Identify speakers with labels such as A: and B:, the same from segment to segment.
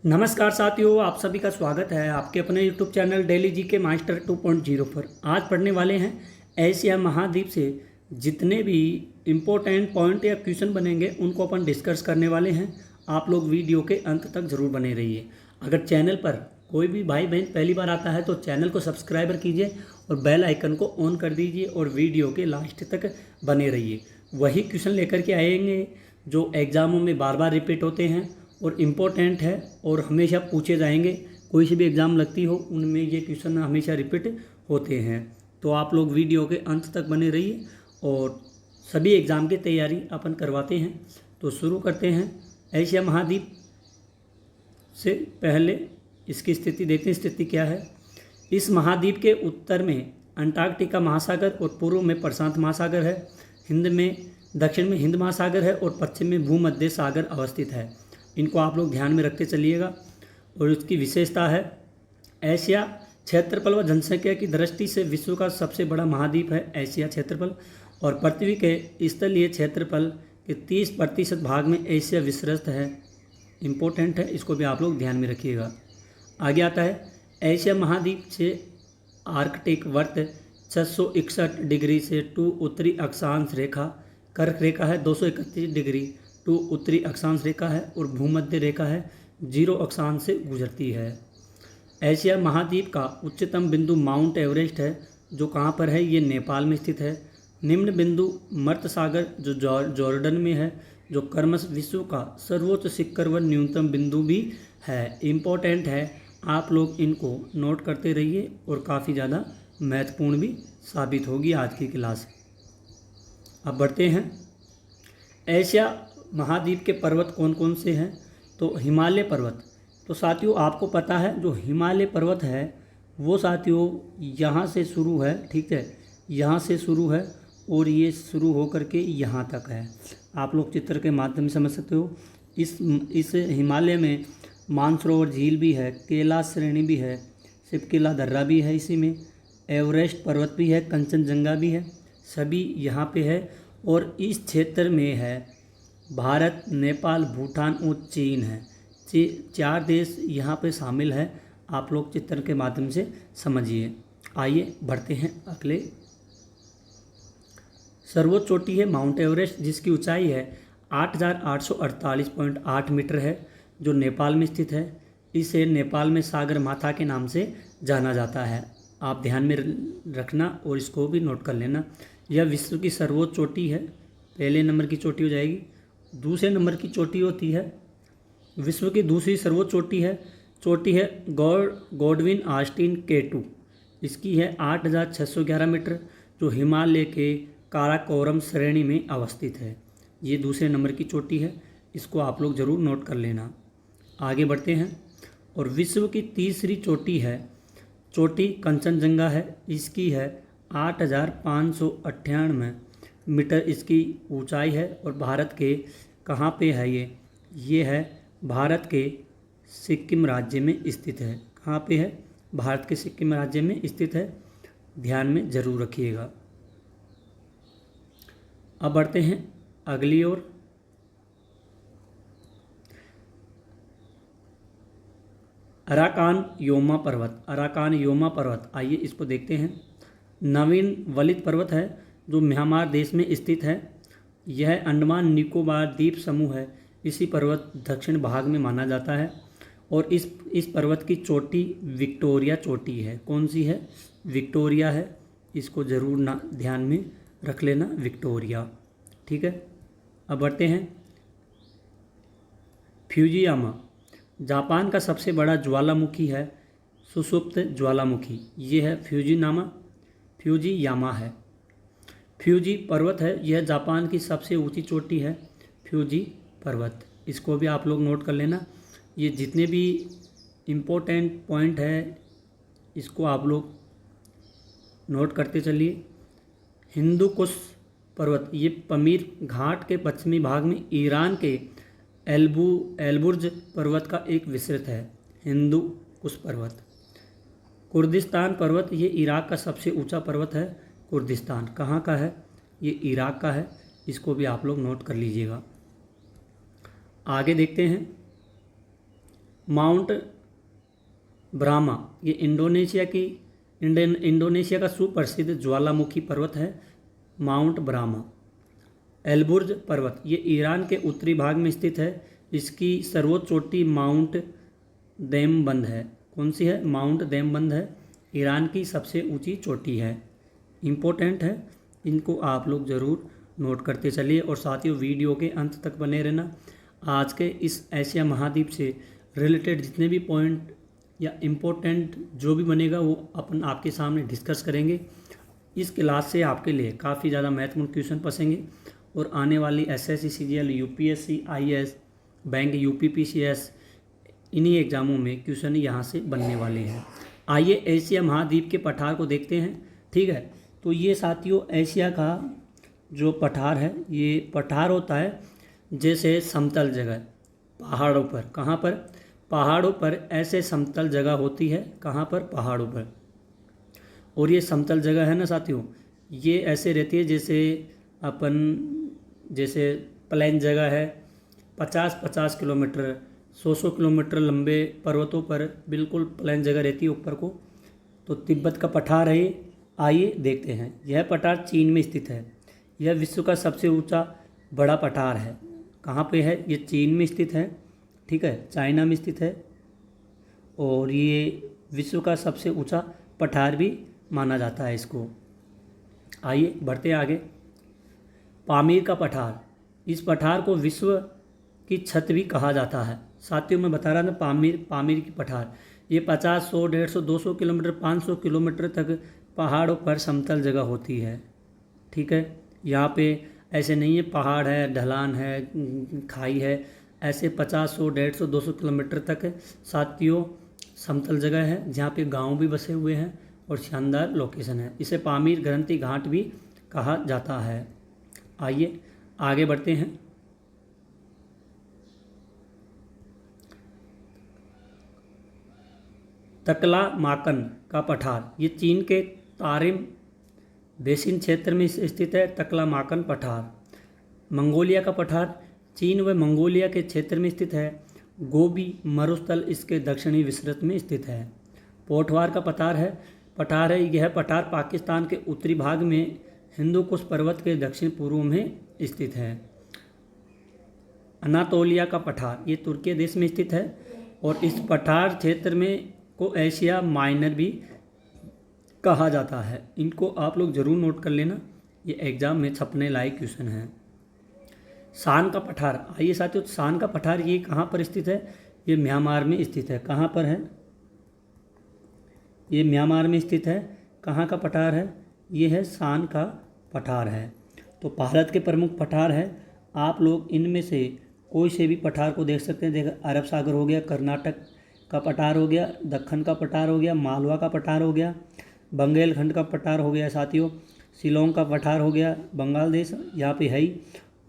A: नमस्कार साथियों, आप सभी का स्वागत है आपके अपने YouTube चैनल डेली जी के मास्टर 2.0 पर। आज पढ़ने वाले हैं एशिया महाद्वीप से जितने भी इम्पोर्टेंट पॉइंट या क्वेश्चन बनेंगे उनको अपन डिस्कस करने वाले हैं। आप लोग वीडियो के अंत तक ज़रूर बने रहिए। अगर चैनल पर कोई भी भाई बहन पहली बार आता है तो चैनल को सब्सक्राइबर कीजिए और बेल आइकन को ऑन कर दीजिए और वीडियो के लास्ट तक बने रहिए। वही क्वेश्चन लेकर के आएंगे जो एग्ज़ामों में बार बार रिपीट होते हैं और इम्पोर्टेंट है और हमेशा पूछे जाएंगे। कोई सी भी एग्ज़ाम लगती हो उनमें ये क्वेश्चन हमेशा रिपीट होते हैं। तो आप लोग वीडियो के अंत तक बने रहिए और सभी एग्ज़ाम की तैयारी अपन करवाते हैं। तो शुरू करते हैं। एशिया महाद्वीप से पहले इसकी स्थिति देखते हैं, स्थिति क्या है। इस महाद्वीप के उत्तर में अंटार्कटिका महासागर और पूर्व में प्रशांत महासागर है। दक्षिण में हिंद महासागर है और पश्चिम में भूमध्य सागर अवस्थित है। इनको आप लोग ध्यान में रखते चलिएगा। और इसकी विशेषता है, एशिया क्षेत्रफल व जनसंख्या की दृष्टि से विश्व का सबसे बड़ा महाद्वीप है एशिया क्षेत्रफल। और पृथ्वी के स्थलीय क्षेत्रफल के 30% भाग में एशिया विस्तृत है। इम्पोर्टेंट है, इसको भी आप लोग ध्यान में रखिएगा। आगे आता है, एशिया महाद्वीप से आर्कटिक वर्त 661 डिग्री से 2 उत्तरी अक्षांश रेखा, कर्क रेखा है 231 डिग्री 2 उत्तरी अक्षांश रेखा है और भूमध्य रेखा है 0 अक्षांश से गुजरती है। एशिया महाद्वीप का उच्चतम बिंदु माउंट एवरेस्ट है, जो कहाँ पर है, ये नेपाल में स्थित है। निम्न बिंदु मर्त सागर जो जॉर्डन में है, जो क्रमश विश्व का सर्वोच्च शिखर व न्यूनतम बिंदु भी है। इम्पोर्टेंट है, आप लोग इनको नोट करते रहिए और काफ़ी ज़्यादा महत्वपूर्ण भी साबित होगी आज की क्लास। अब बढ़ते हैं। एशिया महाद्वीप के पर्वत कौन कौन से हैं, तो हिमालय पर्वत। तो साथियों आपको पता है जो हिमालय पर्वत है वो साथियों यहाँ से शुरू है, ठीक है, यहाँ से शुरू है और ये शुरू हो करके यहाँ तक है। आप लोग चित्र के माध्यम से समझ सकते हो। इस हिमालय में मानसरोवर झील भी है, कैलाश श्रेणी भी है, सिपकिला दर्रा भी है, इसी में एवरेस्ट पर्वत भी है, कंचनजंगा भी है, सभी यहाँ पे है। और इस क्षेत्र में है भारत, नेपाल, भूटान और चीन है। 4 देश यहाँ पे शामिल है। आप लोग चित्र के माध्यम से समझिए। आइए बढ़ते हैं अगले। सर्वोच्च चोटी है माउंट एवरेस्ट, जिसकी ऊंचाई है 8848.8 मीटर है, जो नेपाल में स्थित है। इसे नेपाल में सागर माथा के नाम से जाना जाता है। आप ध्यान में रखना और इसको भी नोट कर लेना। यह विश्व की सर्वोच्च चोटी है। पहले नंबर की चोटी हो जाएगी। दूसरे नंबर की चोटी होती है, विश्व की दूसरी सर्वोच्च चोटी है गॉडविन ऑस्टिन K2। इसकी है 8611 मीटर, जो हिमालय के काराकोरम श्रेणी में अवस्थित है। ये दूसरे नंबर की चोटी है, इसको आप लोग ज़रूर नोट कर लेना। आगे बढ़ते हैं। और विश्व की तीसरी चोटी कंचनजंगा है। इसकी है 8598 मीटर इसकी ऊंचाई है। और भारत के कहाँ पे है ये है भारत के सिक्किम राज्य में स्थित है। कहाँ पे है, भारत के सिक्किम राज्य में स्थित है। ध्यान में ज़रूर रखिएगा। अब बढ़ते हैं अगली ओर। अराकान योमा पर्वत, आइए इसको देखते हैं। नवीन वलित पर्वत है जो म्यांमार देश में स्थित है। यह अंडमान निकोबार द्वीप समूह है। इसी पर्वत दक्षिण भाग में माना जाता है। और इस पर्वत की चोटी विक्टोरिया चोटी है। कौन सी है, विक्टोरिया है। इसको ज़रूर ना ध्यान में रख लेना, विक्टोरिया, ठीक है। अब बढ़ते हैं। फ्यूजियामा जापान का सबसे बड़ा ज्वालामुखी है, सुषुप्त ज्वालामुखी। ये है फ्यूजियामा है। फ्यूजी पर्वत है, यह जापान की सबसे ऊंची चोटी है, फ्यूजी पर्वत। इसको भी आप लोग नोट कर लेना। ये जितने भी इम्पोर्टेंट पॉइंट है इसको आप लोग नोट करते चलिए। हिंदुकुश पर्वत, ये पमीर घाट के पश्चिमी भाग में ईरान के एलबुर्ज पर्वत का एक विस्तृत है, हिंदुकुश पर्वत। कुर्दिस्तान पर्वत, ये इराक का सबसे ऊंचा पर्वत है। कुर्दिस्तान कहाँ का है, ये इराक का है। इसको भी आप लोग नोट कर लीजिएगा। आगे देखते हैं। माउंट ब्राह्मा ये इंडोनेशिया का सुप्रसिद्ध ज्वालामुखी पर्वत है, माउंट ब्राह्मा। एल्बुर्ज पर्वत ये ईरान के उत्तरी भाग में स्थित है। इसकी सर्वोच्च चोटी माउंट देमबंद है। कौन सी है? माउंट देमबंद है, ईरान की सबसे ऊंची चोटी है। इम्पोर्टेंट है, इनको आप लोग ज़रूर नोट करते चलिए और साथियों वीडियो के अंत तक बने रहना। आज के इस एशिया महाद्वीप से रिलेटेड जितने भी पॉइंट या इम्पोर्टेंट जो भी बनेगा वो अपन आपके सामने डिस्कस करेंगे। इस क्लास से आपके लिए काफ़ी ज़्यादा महत्वपूर्ण क्वेश्चन फंसेंगे और आने वाली SSC, CGL, UPSC, IAS, bank, UPPCS इन्हीं एग्जामों में क्वेश्चन यहाँ से बनने वाले हैं। आइए एशिया महाद्वीप के पठार को देखते हैं। ठीक है, तो ये साथियों एशिया का जो पठार है, ये पठार होता है जैसे समतल जगह पहाड़ों पर। कहाँ पर? पहाड़ों पर ऐसे समतल जगह होती है। कहाँ पर? पहाड़ों पर। और ये समतल जगह है ना साथियों, ये ऐसे रहती है जैसे प्लेन जगह है। 50-50 किलोमीटर, 100 किलोमीटर लंबे पर्वतों पर बिल्कुल प्लेन जगह रहती है ऊपर को। तो तिब्बत का पठार है ये। आइए देखते हैं। यह पठार चीन में स्थित है। यह विश्व का सबसे ऊंचा बड़ा पठार है। कहाँ पे है? ये चीन में स्थित है। ठीक है, चाइना में स्थित है और ये विश्व का सबसे ऊंचा पठार भी माना जाता है इसको। आइए बढ़ते आगे। पामीर का पठार, इस पठार को विश्व की छत भी कहा जाता है। साथियों मैं बता रहा था पामीर की पठार ये 50, 100, 150, 200 किलोमीटर, 500 किलोमीटर तक पहाड़ों पर समतल जगह होती है। ठीक है, यहाँ पे ऐसे नहीं है पहाड़ है, ढलान है, खाई है। ऐसे 50, 100, 150, 200 किलोमीटर तक साथियों समतल जगह है जहाँ पे गांव भी बसे हुए हैं और शानदार लोकेशन है। इसे पामीर ग्रंथि घाट भी कहा जाता है। आइए आगे बढ़ते हैं। तकलामाकन का पठार ये चीन के तारिम बेसिन क्षेत्र में स्थित है। तकलामाकन पठार। मंगोलिया का पठार चीन व मंगोलिया के क्षेत्र में स्थित है। गोबी मरुस्थल इसके दक्षिणी विस्तृत में स्थित है। पोठवार का पठार है। यह पठार पाकिस्तान के उत्तरी भाग में हिंदुकुश पर्वत के दक्षिण पूर्व में स्थित है। अनातोलिया का पठार ये तुर्की देश में स्थित है और इस पठार क्षेत्र में को एशिया माइनर भी कहा जाता है। इनको आप लोग ज़रूर नोट कर लेना, ये एग्ज़ाम में छपने लायक क्वेश्चन है। शान का पठार, आइए साथियों शान का पठार ये कहाँ पर स्थित है? ये म्यांमार में स्थित है। कहाँ पर है? ये म्यांमार में स्थित है। कहाँ का पठार है? ये है शान का पठार है। तो भारत के प्रमुख पठार है। आप लोग इनमें से कोई से भी पठार को देख सकते हैं। देखो अरब सागर हो गया, कर्नाटक का पठार हो गया, दक्कन का पठार हो गया, मालवा का पठार हो गया, बंगालखंड का पठार हो गया साथियों, शिलोंग का पठार हो गया, बंगाल देश यहाँ पे है ही,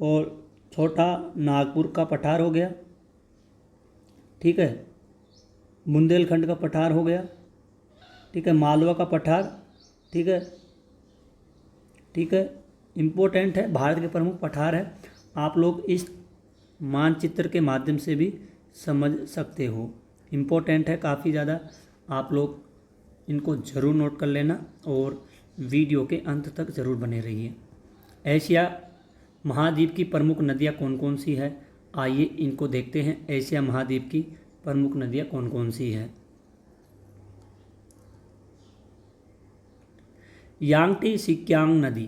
A: और छोटा नागपुर का पठार हो गया। ठीक है, बुंदेलखंड का पठार हो गया। ठीक है, मालवा का पठार। ठीक है, इम्पोर्टेंट है, भारत के प्रमुख पठार है। आप लोग इस मानचित्र के माध्यम से भी समझ सकते हो। इम्पोर्टेंट है काफ़ी ज़्यादा, आप लोग इनको ज़रूर नोट कर लेना और वीडियो के अंत तक ज़रूर बने रहिए। एशिया महाद्वीप की प्रमुख नदियाँ कौन कौन सी है? आइए इनको देखते हैं। एशिया महाद्वीप की प्रमुख नदियाँ कौन कौन सी है? यांगटी सिक्यांग नदी।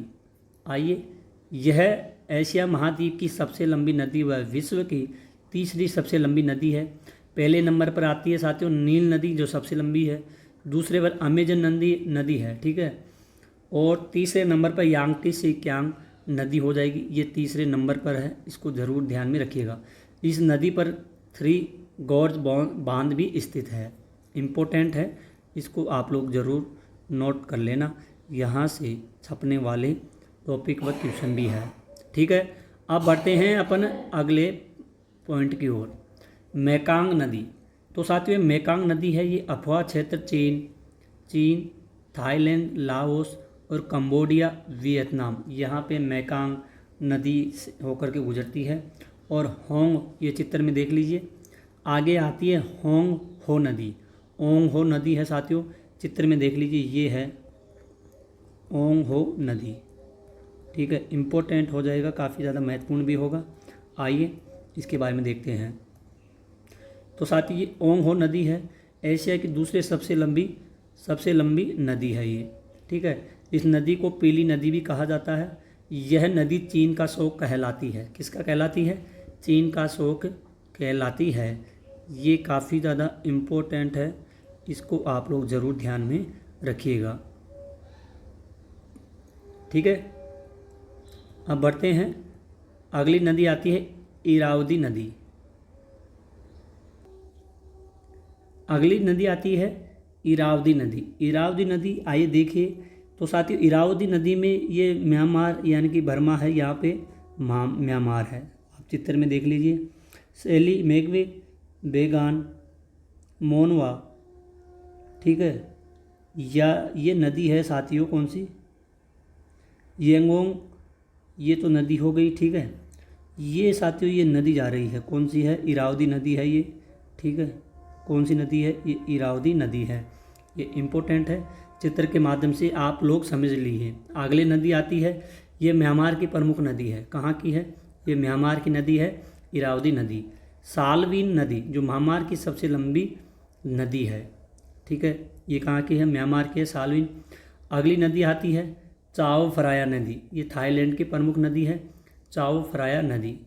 A: आइए, यह एशिया महाद्वीप की सबसे लंबी नदी व विश्व की तीसरी सबसे लंबी नदी है। पहले नंबर पर आती है साथियों नील नदी जो सबसे लंबी है। दूसरे पर अमेजन नदी है। ठीक है, और तीसरे नंबर पर यांगटी सिक्यांग नदी हो जाएगी। ये तीसरे नंबर पर है, इसको ज़रूर ध्यान में रखिएगा। इस नदी पर 3 गॉर्ज बांध भी स्थित है। इम्पोर्टेंट है, इसको आप लोग ज़रूर नोट कर लेना, यहाँ से छपने वाले टॉपिक व क्वेश्चन भी है। ठीक है, अब बढ़ते हैं अपन अगले पॉइंट की ओर। मेकांग नदी। तो साथियों मेकांग नदी है ये अफवाह क्षेत्र चीन, थाईलैंड, लाओस और कंबोडिया, वियतनाम, यहाँ पे मेकांग नदी होकर के गुजरती है। और होंग, ये चित्र में देख लीजिए, आगे आती है होंग हो नदी। ओंग हो नदी है साथियों, चित्र में देख लीजिए, ये है ओंग हो नदी। ठीक है, इम्पोर्टेंट हो जाएगा, काफ़ी ज़्यादा महत्वपूर्ण भी होगा। आइए इसके बारे में देखते हैं। तो साथ ही ये ओंग हो नदी है, एशिया की दूसरी सबसे लंबी नदी है ये। ठीक है, इस नदी को पीली नदी भी कहा जाता है। यह नदी चीन का शोक कहलाती है। किसका कहलाती है? चीन का शोक कहलाती है। ये काफ़ी ज़्यादा इम्पोर्टेंट है, इसको आप लोग ज़रूर ध्यान में रखिएगा। ठीक है, अब बढ़ते हैं। अगली नदी आती है इरावदी नदी। अगली नदी आती है इरावदी नदी। इरावदी नदी आइए देखिए। तो साथियों, इरावदी नदी में ये म्यांमार यानी कि बर्मा है, यहाँ पे म्यांमार है। आप चित्र में देख लीजिए, सैली मेघवे बेगान मोनवा। ठीक है, या ये नदी है साथियों कौन सी? येंगोंग, ये तो नदी हो गई। ठीक है, ये साथियों ये नदी जा रही है, कौन सी है? इरावदी नदी है ये। ठीक है, कौन सी नदी है? ये इरावदी नदी है। ये इम्पोर्टेंट है, चित्र के माध्यम से आप लोग समझ लीजिए। अगली नदी आती है, ये म्यांमार की प्रमुख नदी है। कहाँ की है? ये म्यांमार की नदी है, इरावदी नदी। सालवीन नदी जो म्यांमार की सबसे लंबी नदी है। ठीक है, ये कहाँ की है? म्यांमार की है, सालवीन। अगली नदी आती है चाओ फ्राया नदी। ये थाईलैंड की प्रमुख नदी है, चाओ फ्राया नदी।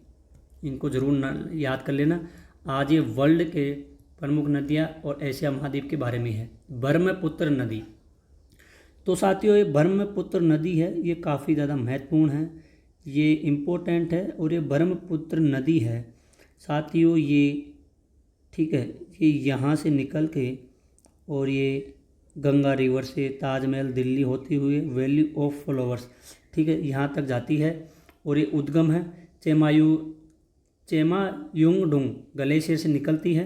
A: इनको जरूर याद कर लेना। आज ये वर्ल्ड के प्रमुख नदियाँ और एशिया महाद्वीप के बारे में है। ब्रह्मपुत्र नदी। तो साथियों, ये ब्रह्मपुत्र नदी है, ये काफ़ी ज़्यादा महत्वपूर्ण है, ये इम्पोर्टेंट है। और ये ब्रह्मपुत्र नदी है साथियों, ये ठीक है, ये यहाँ से निकल के और ये गंगा रिवर से ताजमहल दिल्ली होती हुई वैली ऑफ फ्लावर्स, ठीक है, यहाँ तक जाती है। और ये उद्गम है चेमायुंगडुंग ग्लेशियर से निकलती है।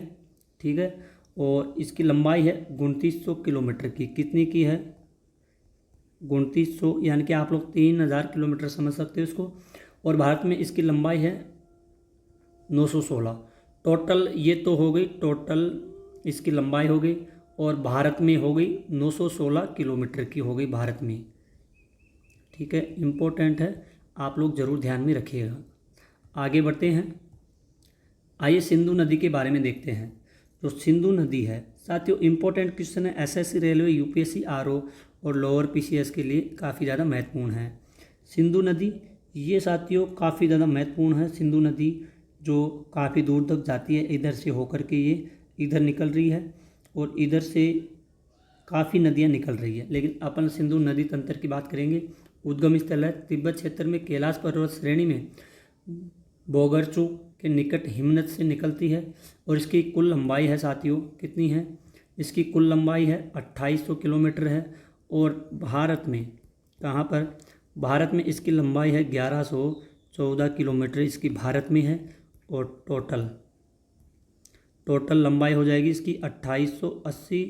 A: ठीक है, और इसकी लंबाई है 2900 किलोमीटर की। कितनी की है? 2900, यानी कि आप लोग 3000 किलोमीटर समझ सकते हो इसको। और भारत में इसकी लंबाई है 916। टोटल ये तो हो गई, टोटल इसकी लंबाई हो गई, और भारत में हो गई 916 किलोमीटर की हो गई भारत में। ठीक है, इम्पोर्टेंट है, आप लोग ज़रूर ध्यान में रखिएगा। आगे बढ़ते हैं। आइए सिंधु नदी के बारे में देखते हैं। जो सिंधु नदी है साथियों, इम्पोर्टेंट क्वेश्चन है, एसएससी, रेलवे, यूपीएससी, आरओ और लोअर पीसीएस के लिए काफ़ी ज़्यादा महत्वपूर्ण है। सिंधु नदी ये साथियों काफ़ी ज़्यादा महत्वपूर्ण है। सिंधु नदी जो काफ़ी दूर तक जाती है, इधर से होकर के ये इधर निकल रही है, और इधर से काफ़ी नदियाँ निकल रही है। लेकिन अपन सिंधु नदी तंत्र की बात करेंगे। उद्गम स्थल है तिब्बत क्षेत्र में कैलाश पर्वत श्रेणी में बोगरचू के निकट हिमनद से निकलती है। और इसकी कुल लंबाई है साथियों, कितनी है? इसकी कुल लंबाई है 2800 किलोमीटर है। और भारत में कहाँ पर? भारत में इसकी लंबाई है 1114 किलोमीटर, इसकी भारत में है। और टोटल लंबाई हो जाएगी इसकी 2880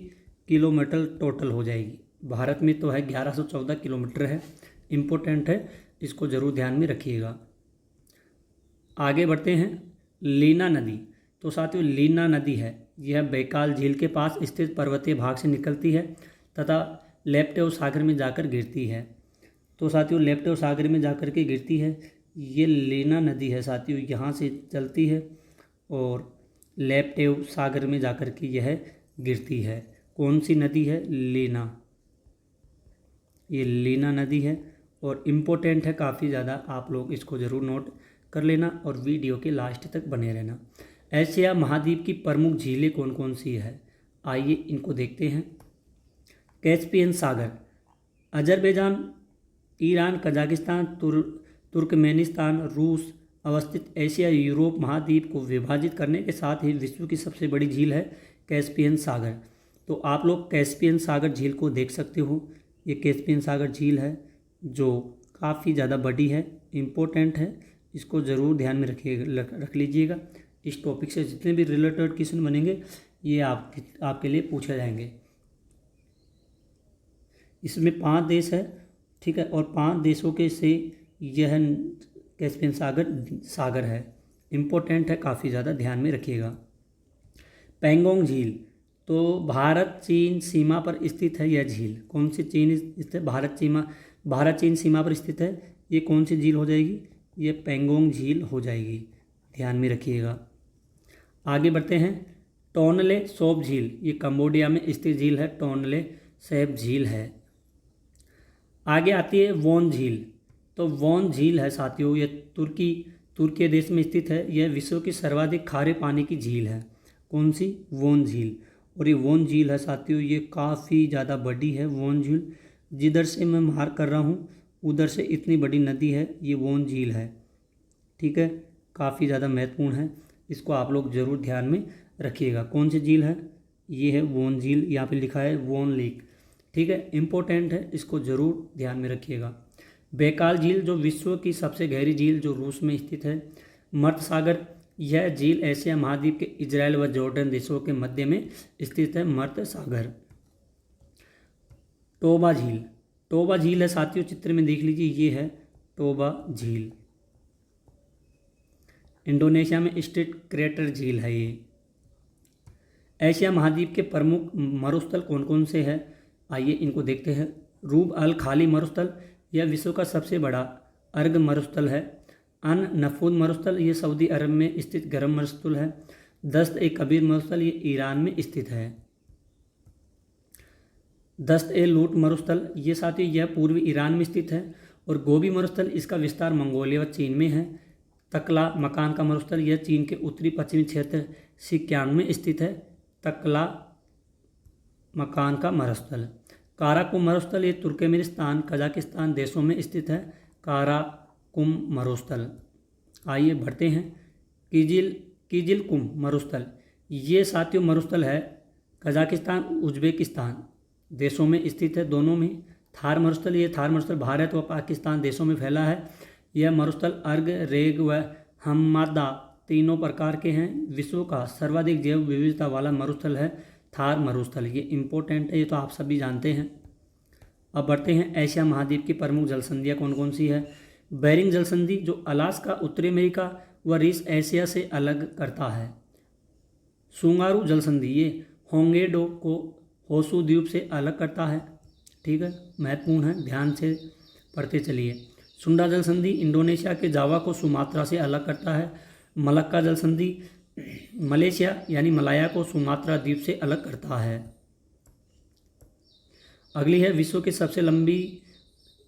A: किलोमीटर टोटल हो जाएगी। भारत में तो है 1114 किलोमीटर है, इम्पोर्टेंट है, इसको ज़रूर ध्यान में रखिएगा। आगे बढ़ते हैं। लीना नदी। तो साथियों, लीना नदी है, यह बैकाल झील के पास स्थित पर्वतीय भाग से निकलती है तथा लेप्टेव सागर में जाकर गिरती है। तो साथियों, लेप्टेव सागर में जाकर के गिरती है। ये लीना नदी है साथियों, यहाँ से चलती है और लेप्टेव सागर में जाकर के यह गिरती है। कौन सी नदी है? लीना। ये लीना नदी है और इम्पोर्टेंट है काफ़ी ज़्यादा, आप लोग इसको ज़रूर नोट कर लेना और वीडियो के लास्ट तक बने रहना। एशिया महाद्वीप की प्रमुख झीलें कौन कौन सी है? आइए इनको देखते हैं। कैस्पियन सागर, अजरबैजान, ईरान, कजाकिस्तान, तुर्कमेनिस्तान, रूस अवस्थित एशिया यूरोप महाद्वीप को विभाजित करने के साथ ही विश्व की सबसे बड़ी झील है कैस्पियन सागर। तो आप लोग कैस्पियन सागर झील को देख सकते हो। ये कैस्पियन सागर झील है जो काफ़ी ज़्यादा बड़ी है, इम्पोर्टेंट है, इसको ज़रूर ध्यान में रख लीजिएगा। इस टॉपिक से जितने भी रिलेटेड क्वेश्चन बनेंगे ये आपके लिए पूछे जाएंगे। इसमें 5 देश है, ठीक है, और 5 देशों के से यह कैस्पियन सागर है, इम्पोर्टेंट है, काफ़ी ज़्यादा ध्यान में रखिएगा। पेंगोंग झील, तो भारत चीन सीमा पर स्थित है यह झील। कौन सी चीन स्थित है? भारत चीन सीमा पर स्थित है। ये कौन सी झील हो जाएगी? ये पेंगोंग झील हो जाएगी, ध्यान में रखिएगा। आगे बढ़ते हैं। टोनले सैप झील, ये कंबोडिया में स्थित झील है, टोनले सैप झील है। आगे आती है वोन झील, तो वोन झील है साथियों, ये तुर्की देश में स्थित है। यह विश्व की सर्वाधिक खारे पानी की झील है। कौन सी? वोन झील। और ये वोन झील है साथियों, ये काफ़ी ज़्यादा बड़ी है वोन झील। जिधर से मैं मार्क कर रहा हूँ उधर से इतनी बड़ी नदी है, ये वोन झील है। ठीक है, काफ़ी ज़्यादा महत्वपूर्ण है, इसको आप लोग ज़रूर ध्यान में रखिएगा। कौन सी झील है? ये है वोन झील, यहाँ पे लिखा है वोन लेक। ठीक है, इम्पोर्टेंट है, इसको ज़रूर ध्यान में रखिएगा। बैकाल झील, जो विश्व की सबसे गहरी झील, जो रूस में स्थित है। मर्त सागर, यह झील एशिया महाद्वीप के इजराइल व जॉर्डन देशों के मध्य में स्थित है, मर्त सागर। टोबा झील, टोबा झील है साथियों, चित्र में देख लीजिए, ये है टोबा झील। इंडोनेशिया में स्थित क्रेटर झील है ये। एशिया महाद्वीप के प्रमुख मरुस्थल कौन कौन से हैं? आइए इनको देखते हैं। रूब अल खाली मरुस्थल, यह विश्व का सबसे बड़ा अर्ग मरुस्थल है। अन नफूद मरुस्थल, ये सऊदी अरब में स्थित गर्म मरुस्थल है। दस्त ए कबीर मरुस्थल, ये ईरान में स्थित है। दस्त ए लूट मरुस्थल, ये साथियों यह पूर्वी ईरान में स्थित है। और गोबी मरुस्थल, इसका विस्तार मंगोलिया व चीन में है। तकला मकान का मरुस्थल, यह चीन के उत्तरी पश्चिमी क्षेत्र सिक्यांग में स्थित है। तकला मकान का मरुस्थल। काराकुम मरुस्थल, ये तुर्कमेनिस्तान कजाकिस्तान देशों में स्थित है, काराकुम मरुस्थल। आइए बढ़ते हैं। किजिलकुम मरुस्थल, ये साथियों मरुस्थल है कजाकिस्तान उज्बेकिस्तान देशों में स्थित है, दोनों में। थार मरुस्थल, ये थार मरुस्थल भारत व पाकिस्तान देशों में फैला है। यह मरुस्थल अर्ग, रेग व हम्मादा तीनों प्रकार के हैं। विश्व का सर्वाधिक जैव विविधता वाला मरुस्थल है थार मरुस्थल, ये इम्पोर्टेंट है, ये तो आप सभी जानते हैं। अब बढ़ते हैं। एशिया महाद्वीप की प्रमुख जलसंधियाँ कौन कौन सी है? बेरिंग जलसंधि, जो अलास्का, उत्तरी अमेरिका व रीस एशिया से अलग करता है। सुंगारू जलसंधि, ये होंगेडो को होसू द्वीप से अलग करता है। ठीक है, महत्वपूर्ण है, ध्यान से पढ़ते चलिए। सुंडा जलसंधि, इंडोनेशिया के जावा को सुमात्रा से अलग करता है। मलक्का जलसंधि, मलेशिया यानी मलाया को सुमात्रा द्वीप से अलग करता है। अगली है विश्व की सबसे लंबी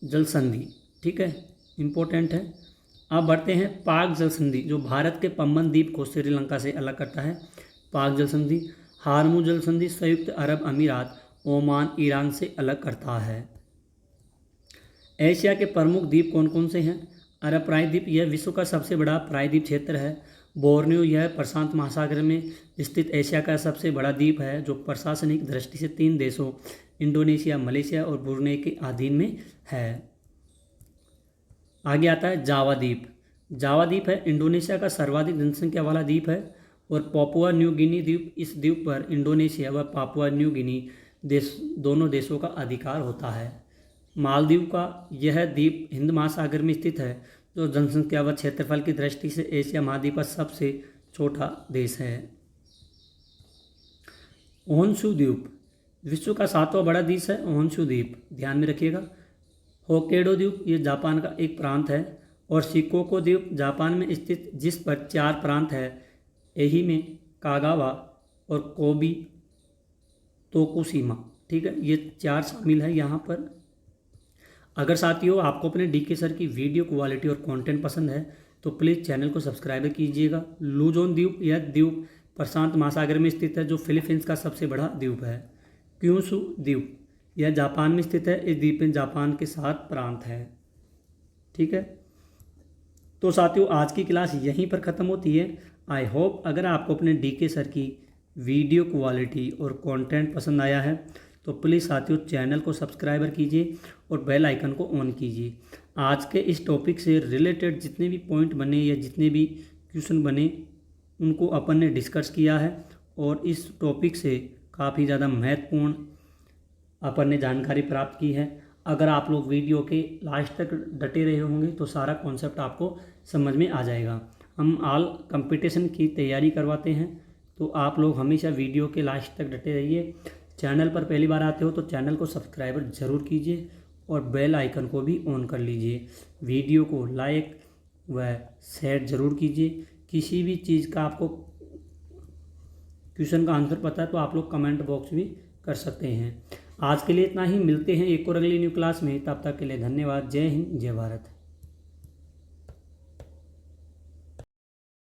A: जलसंधि। ठीक है, इम्पोर्टेंट है। अब बढ़ते हैं पाक जलसंधि, जो भारत के पम्बन द्वीप को श्रीलंका से अलग करता है, पाक जलसंधि। हार्मू जलसंधि, संयुक्त अरब अमीरात, ओमान, ईरान से अलग करता है। एशिया के प्रमुख द्वीप कौन कौन से हैं? अरब प्रायद्वीप, यह विश्व का सबसे बड़ा प्रायद्वीप क्षेत्र है। बोर्नियो, यह प्रशांत महासागर में स्थित एशिया का सबसे बड़ा द्वीप है, जो प्रशासनिक दृष्टि से 3 देशों इंडोनेशिया, मलेशिया और ब्रुनेई के अधीन में है। आगे आता है जावा द्वीप। जावा द्वीप है इंडोनेशिया का सर्वाधिक जनसंख्या वाला द्वीप है। और पापुआ न्यू गिनी द्वीप, इस द्वीप पर इंडोनेशिया व पापुआ न्यू गिनी दोनों देशों का अधिकार होता है। मालदीव का यह द्वीप हिंद महासागर में स्थित है, जो जनसंख्या व क्षेत्रफल की दृष्टि से एशिया महाद्वीप का सबसे छोटा देश है। ओहनशू द्वीप विश्व का 7वां बड़ा द्वीप है, ओहनशू द्वीप, ध्यान में रखिएगा। होक्काइडो द्वीप, ये जापान का एक प्रांत है। और शिकोको द्वीप जापान में स्थित, जिस पर 4 प्रांत है, एही में, कागावा और कोबी तोकुशिमा। ठीक है, ये 4 शामिल है यहाँ पर। अगर साथियों आपको अपने डीके सर की वीडियो क्वालिटी और कंटेंट पसंद है तो प्लीज़ चैनल को सब्सक्राइब कीजिएगा। लुजोन द्वीप, यह द्वीप प्रशांत महासागर में स्थित है, जो फिलीपींस का सबसे बड़ा द्वीप है। क्यूशू द्वीप, यह जापान में स्थित है। इस द्वीप में जापान के 7 प्रांत हैं। ठीक है, तो साथियों आज की क्लास यहीं पर ख़त्म होती है। आई होप अगर आपको अपने डीके सर की वीडियो क्वालिटी और कंटेंट पसंद आया है तो प्लीज़ साथियों चैनल को सब्सक्राइबर कीजिए और बेल आइकन को ऑन कीजिए। आज के इस टॉपिक से रिलेटेड जितने भी पॉइंट बने या जितने भी क्वेश्चन बने उनको अपन ने डिस्कस किया है और इस टॉपिक से काफ़ी ज़्यादा महत्वपूर्ण अपन ने जानकारी प्राप्त की है। अगर आप लोग वीडियो के लास्ट तक डटे रहे होंगे तो सारा कॉन्सेप्ट आपको समझ में आ जाएगा। हम ऑल कंपटीशन की तैयारी करवाते हैं, तो आप लोग हमेशा वीडियो के लास्ट तक डटे रहिए। चैनल पर पहली बार आते हो तो चैनल को सब्सक्राइबर ज़रूर कीजिए और बेल आइकन को भी ऑन कर लीजिए। वीडियो को लाइक व शेयर ज़रूर कीजिए। किसी भी चीज़ का आपको क्वेश्चन का आंसर पता है तो आप लोग कमेंट बॉक्स भी कर सकते हैं। आज के लिए इतना ही, मिलते हैं एक और अगली न्यू क्लास में। तब तक के लिए धन्यवाद। जय हिंद, जय भारत।